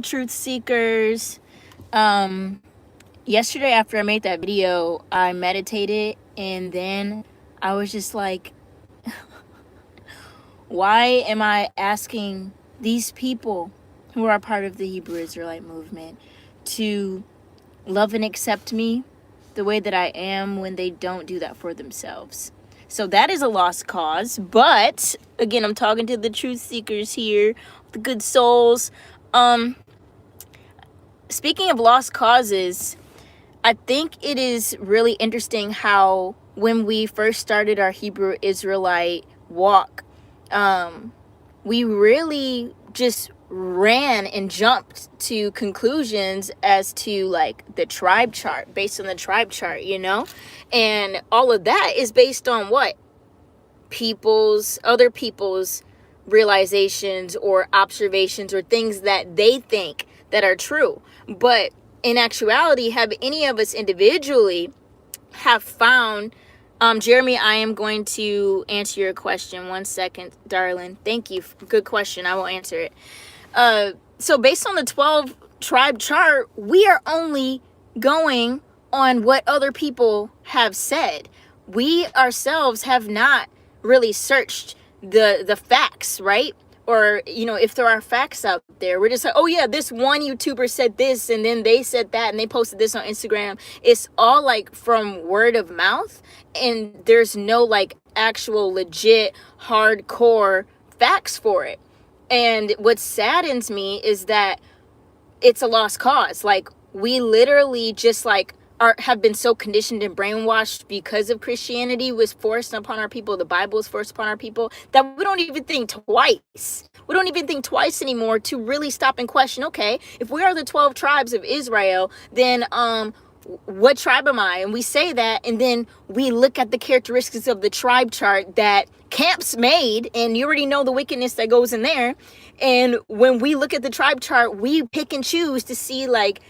Truth seekers. Yesterday after I made that video, I meditated and then I was just like, why am I asking these people who are part of the Hebrew Israelite movement to love and accept me the way that I am when they don't do that for themselves? So that is a lost cause. But again, I'm talking to the truth seekers here, the good souls. Speaking of lost causes, I think it is really interesting how when we first started our Hebrew Israelite walk, we really just ran and jumped to conclusions as to like the tribe chart, based on the tribe chart, and all of that is based on what? Other people's realizations or observations or things that they think that are true. But in actuality, have any of us individually have found, Jeremy, I am going to answer your question. 1 second, darling. Thank you. Good question. I will answer it. So based on the 12 tribe chart, we are only going on what other people have said. We ourselves have not really searched the facts, right? Or, if there are facts out there, we're just like, oh yeah, this one YouTuber said this and then they said that and they posted this on Instagram. It's all like from word of mouth, and there's no like actual legit hardcore facts for it. And what saddens me is that it's a lost cause. Like, we literally just like have been so conditioned and brainwashed because of Christianity was forced upon our people, the Bible was forced upon our people, that we don't even think twice. We don't even think twice anymore to really stop and question, okay, if we are the 12 tribes of Israel, then what tribe am I? And we say that, and then we look at the characteristics of the tribe chart that Camps made, and you already know the wickedness that goes in there. And when we look at the tribe chart, we pick and choose to see like,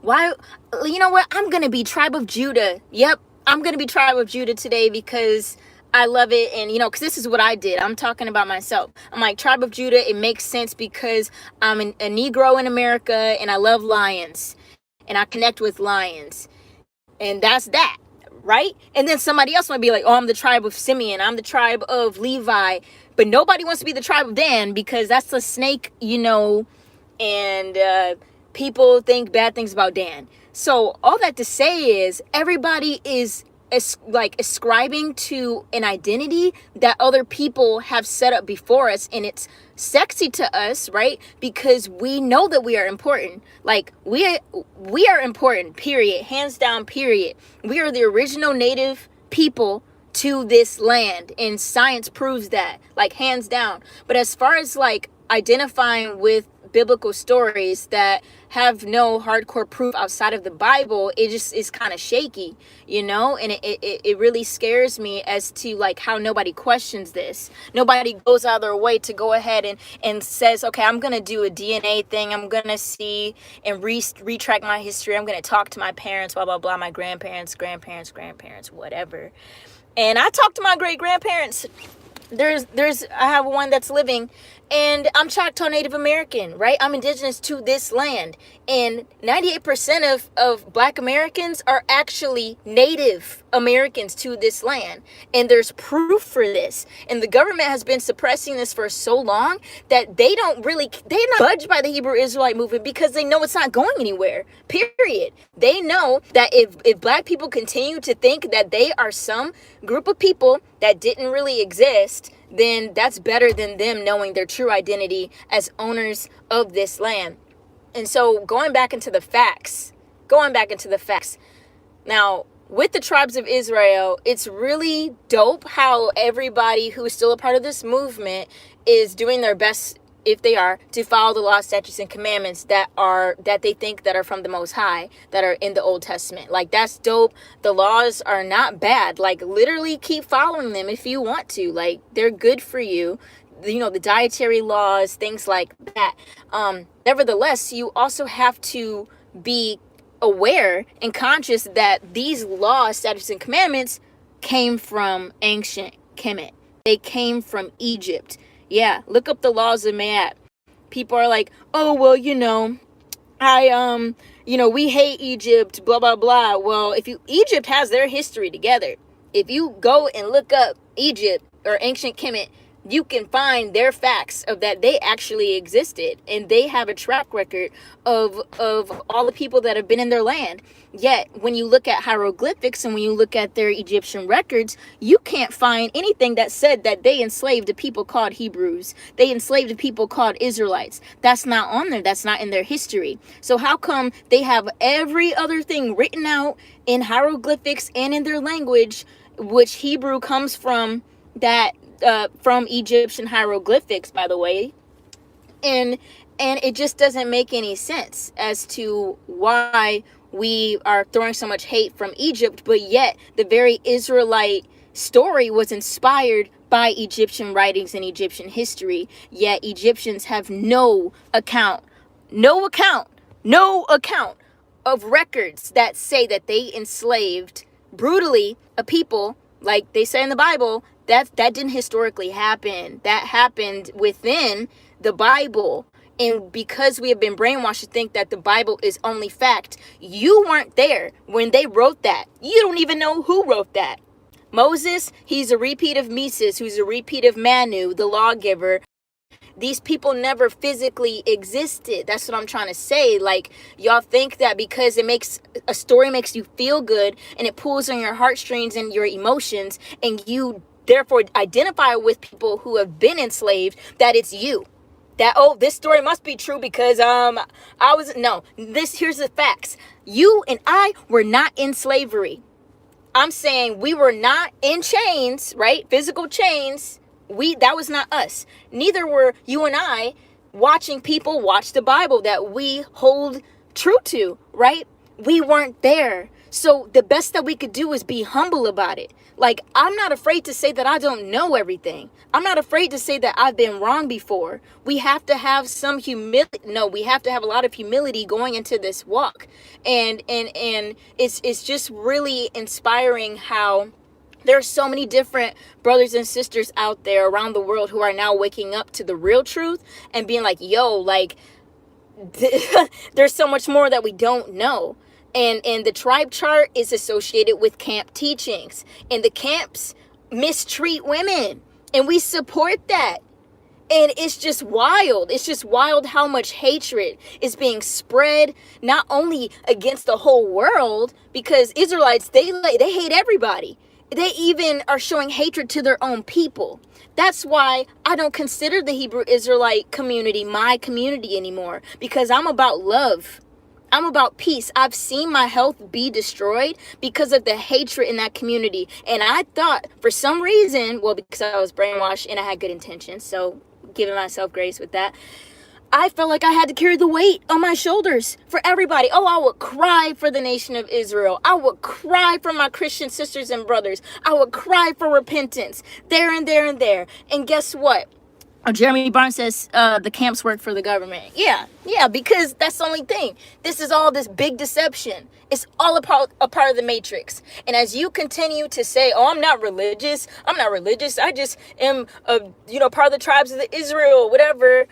why, you know what? I'm going to be tribe of Judah. Yep. I'm going to be tribe of Judah today because I love it. And, because this is what I did. I'm talking about myself. I'm like, tribe of Judah. It makes sense because I'm a Negro in America and I love lions and I connect with lions. And that's that. Right. And then somebody else might be like, oh, I'm the tribe of Simeon. I'm the tribe of Levi. But nobody wants to be the tribe of Dan because that's the snake, and people think bad things about Dan. So all that to say is everybody is like ascribing to an identity that other people have set up before us, and it's sexy to us, right? Because we know that we are important. Like we are important, period. Hands down, period. We are the original native people to this land, and science proves that, like, hands down. But as far as like identifying with biblical stories that have no hardcore proof outside of the Bible, it just is kind of shaky, and it really scares me as to like how nobody questions this. Nobody goes out of their way to go ahead and says, okay, I'm gonna do a DNA thing, I'm gonna see and retract my history, I'm gonna talk to my parents, blah blah blah, my grandparents, whatever. And I talked to my great grandparents. I have one that's living, and I'm Choctaw Native American, right? I'm indigenous to this land, and 98% of Black Americans are actually Native Americans to this land, and there's proof for this. And the government has been suppressing this for so long that they're not budged by the Hebrew Israelite movement because they know it's not going anywhere, period. They know that if Black people continue to think that they are some group of people that didn't really exist, then that's better than them knowing their true identity as owners of this land. And so going back into the facts. Now, with the tribes of Israel, it's really dope how everybody who is still a part of this movement is doing their best, if they are, to follow the law, statutes, and commandments that they think that are from the Most High, that are in the Old Testament. Like, that's dope. The laws are not bad. Like, literally keep following them if you want to. Like, they're good for you. The dietary laws, things like that. Nevertheless, you also have to be aware and conscious that these laws, statutes, and commandments came from ancient Kemet. They came from Egypt. Yeah, look up the laws of Maat. people are like, oh, well, we hate Egypt, blah, blah, blah. Well, Egypt has their history together. If you go and look up Egypt or ancient Kemet, you can find their facts of that they actually existed, and they have a track record of all the people that have been in their land. Yet when you look at hieroglyphics and when you look at their Egyptian records, you can't find anything that said that they enslaved a people called Hebrews. They enslaved a people called Israelites. That's not on there. That's not in their history. So how come they have every other thing written out in hieroglyphics and in their language, which Hebrew comes from from Egyptian hieroglyphics, by the way, and it just doesn't make any sense as to why we are throwing so much hate from Egypt, but yet the very Israelite story was inspired by Egyptian writings and Egyptian history, yet Egyptians have no account of records that say that they enslaved brutally a people, like they say in the Bible. That didn't historically happen. That happened within the Bible. And because we have been brainwashed to think that the Bible is only fact, you weren't there when they wrote that. You don't even know who wrote that. Moses, he's a repeat of Moses, who's a repeat of Manu, the lawgiver. These people never physically existed. That's what I'm trying to say. Like, y'all think that because a story makes you feel good and it pulls on your heartstrings and your emotions, and you therefore identify with people who have been enslaved, that it's you. That, oh, this story must be true because here's the facts. You and I were not in slavery. I'm saying we were not in chains, right? Physical chains. That was not us. Neither were you and I watching people watch the Bible that we hold true to, right? We weren't there. So the best that we could do is be humble about it. Like, I'm not afraid to say that I don't know everything. I'm not afraid to say that I've been wrong before. We have to have some humility. No, we have to have a lot of humility going into this walk. And it's just really inspiring how there are so many different brothers and sisters out there around the world who are now waking up to the real truth and being like, yo, like, there's so much more that we don't know. And the tribe chart is associated with camp teachings. And the camps mistreat women. And we support that. And it's just wild. It's just wild how much hatred is being spread, not only against the whole world, because Israelites, they hate everybody. They even are showing hatred to their own people. That's why I don't consider the Hebrew Israelite community my community anymore, because I'm about love. I'm about peace. I've seen my health be destroyed because of the hatred in that community. And I thought for some reason, well, because I was brainwashed and I had good intentions, so giving myself grace with that, I felt like I had to carry the weight on my shoulders for everybody. Oh, I would cry for the nation of Israel. I would cry for my Christian sisters and brothers. I would cry for repentance there and there and there. And guess what? Jeremy Barnes says the camps work for the government. Yeah, because that's the only thing. This is all this big deception. It's all a part of the matrix. And as you continue to say, oh, I'm not religious. I just am, part of the tribes of the Israel, whatever.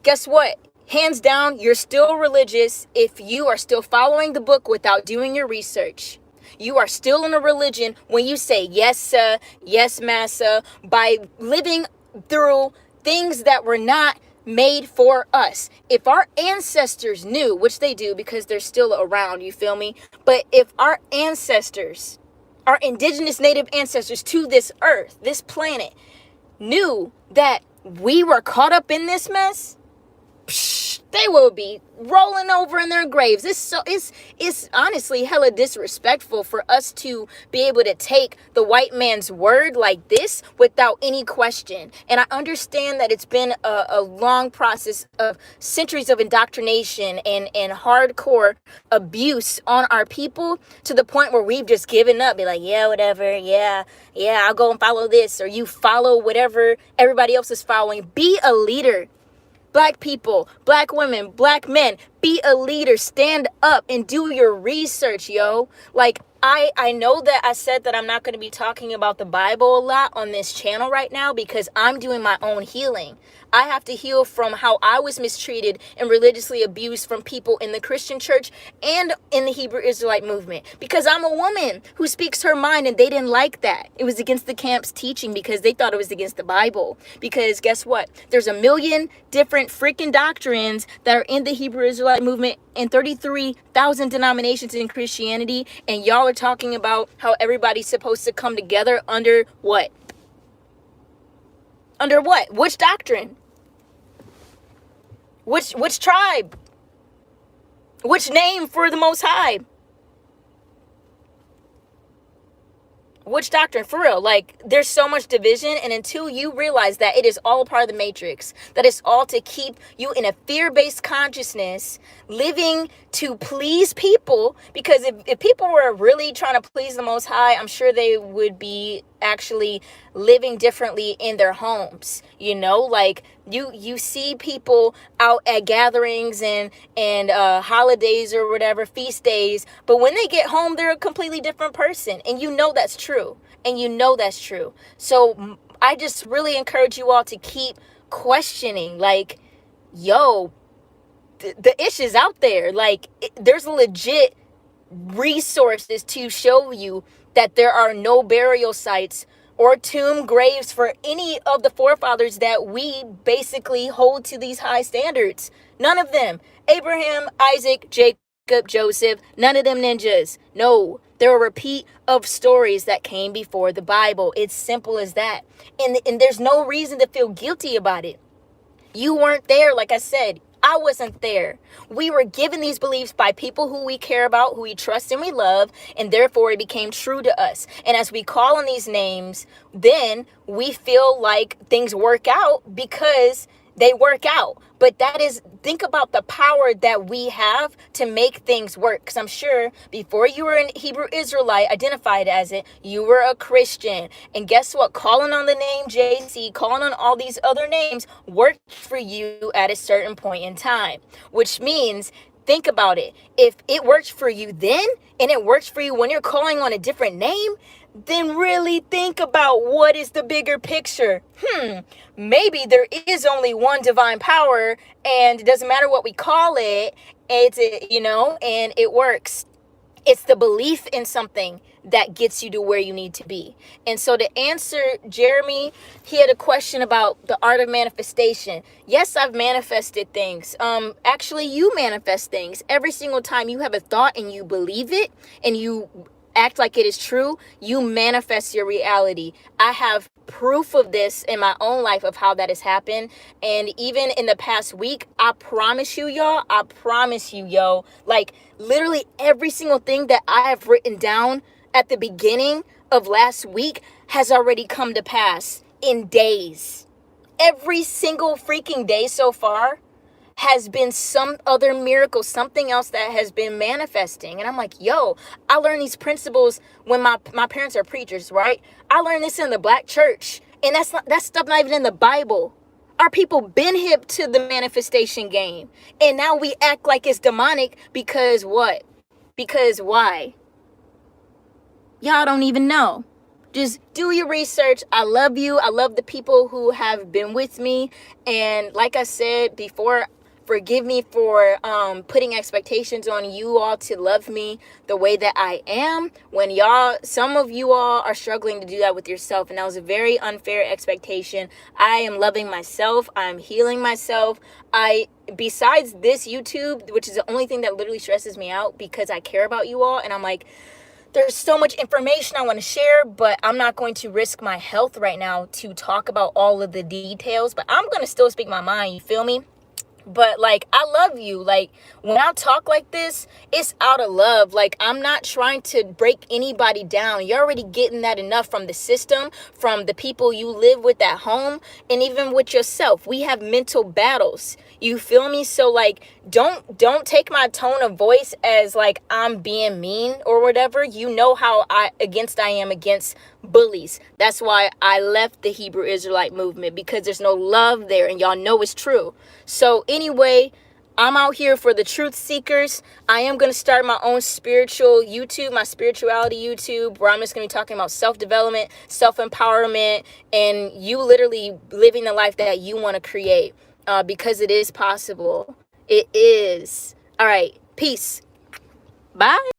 Guess what? Hands down, you're still religious if you are still following the book without doing your research. You are still in a religion when you say yes, sir, yes, massa, by living through things that were not made for us. If our ancestors knew, which they do because they're still around, you feel me? But if our ancestors, our indigenous native ancestors to this earth, this planet, knew that we were caught up in this mess, they will be rolling over in their graves. It's honestly hella disrespectful for us to be able to take the white man's word like this without any question. And I understand that it's been a long process of centuries of indoctrination and hardcore abuse on our people to the point where we've just given up. Be like, yeah, whatever. Yeah, I'll go and follow this. Or you follow whatever everybody else is following. Be a leader. Black people, black women, black men, be a leader, stand up and do your research, yo. Like, I know that I said that I'm not going to be talking about the Bible a lot on this channel right now because I'm doing my own healing. I have to heal from how I was mistreated and religiously abused from people in the Christian church and in the Hebrew Israelite movement, because I'm a woman who speaks her mind, and they didn't like that. It was against the camp's teaching because they thought it was against the Bible. Because guess what? There's a million different freaking doctrines that are in the Hebrew Israelite movement and 33,000 denominations in Christianity, and y'all are talking about how everybody's supposed to come together under what? Under what? Which doctrine? Which tribe? Which name for the Most High? Which doctrine? For real, like, there's so much division, and until you realize that it is all part of the matrix, that it's all to keep you in a fear-based consciousness, living to please people, because if people were really trying to please the Most High, I'm sure they would be actually living differently in their homes. You know, like, you see people out at gatherings and holidays or whatever, feast days, but when they get home, they're a completely different person, and you know that's true. So I just really encourage you all to keep questioning, like, yo, the issue's out there. Like, there's legit resources to show you that there are no burial sites or tomb graves for any of the forefathers that we basically hold to these high standards. None of them. Abraham, Isaac, Jacob, Joseph, none of them ninjas. No, they're a repeat of stories that came before the Bible. It's simple as that. And there's no reason to feel guilty about it. You weren't there, like I said. I wasn't there. We were given these beliefs by people who we care about, who we trust and we love, and therefore it became true to us. And as we call on these names, then we feel like things work out because they work out. But that is, think about the power that we have to make things work. Because I'm sure before you were an Hebrew Israelite, identified as it, you were a Christian. And guess what? Calling on the name JC, calling on all these other names worked for you at a certain point in time. Which means, think about it. If it worked for you then, and it works for you when you're calling on a different name, then really think about what is the bigger picture. Maybe there is only one divine power, and it doesn't matter what we call it, and it works. It's the belief in something that gets you to where you need to be. And so to answer Jeremy, he had a question about the art of manifestation. Yes, I've manifested things. Actually, you manifest things. Every single time you have a thought and you believe it and you act like it is true, you manifest your reality. I have proof of this in my own life of how that has happened. And even in the past week, I promise you, yo, like literally every single thing that I have written down at the beginning of last week has already come to pass in days. Every single freaking day so far has been some other miracle, something else that has been manifesting. And I'm like, yo, I learned these principles when my parents are preachers, right? I learned this in the black church. And that's stuff not even in the Bible. Our people been hip to the manifestation game. And now we act like it's demonic because what? Because why? Y'all don't even know. Just do your research. I love you. I love the people who have been with me. And like I said before, forgive me for putting expectations on you all to love me the way that I am, when some of you all are struggling to do that with yourself. And that was a very unfair expectation. I am loving myself. I'm healing myself. Besides this YouTube, which is the only thing that literally stresses me out because I care about you all. And I'm like, there's so much information I want to share, but I'm not going to risk my health right now to talk about all of the details. But I'm going to still speak my mind. You feel me? But like, I love you. Like, when I talk like this, it's out of love. Like, I'm not trying to break anybody down. You're already getting that enough from the system, from the people you live with at home, and even with yourself. We have mental battles. You feel me? So like, don't take my tone of voice as like I'm being mean or whatever. You know how I am against bullies. That's why I left the Hebrew Israelite movement, because there's no love there, and y'all know it's true. So anyway, I'm out here for the truth seekers. I am going to start my own spiritual YouTube, my spirituality YouTube, where I'm just going to be talking about self-development, self-empowerment, and you literally living the life that you want to create, because it is possible. It is. All right. Peace. Bye.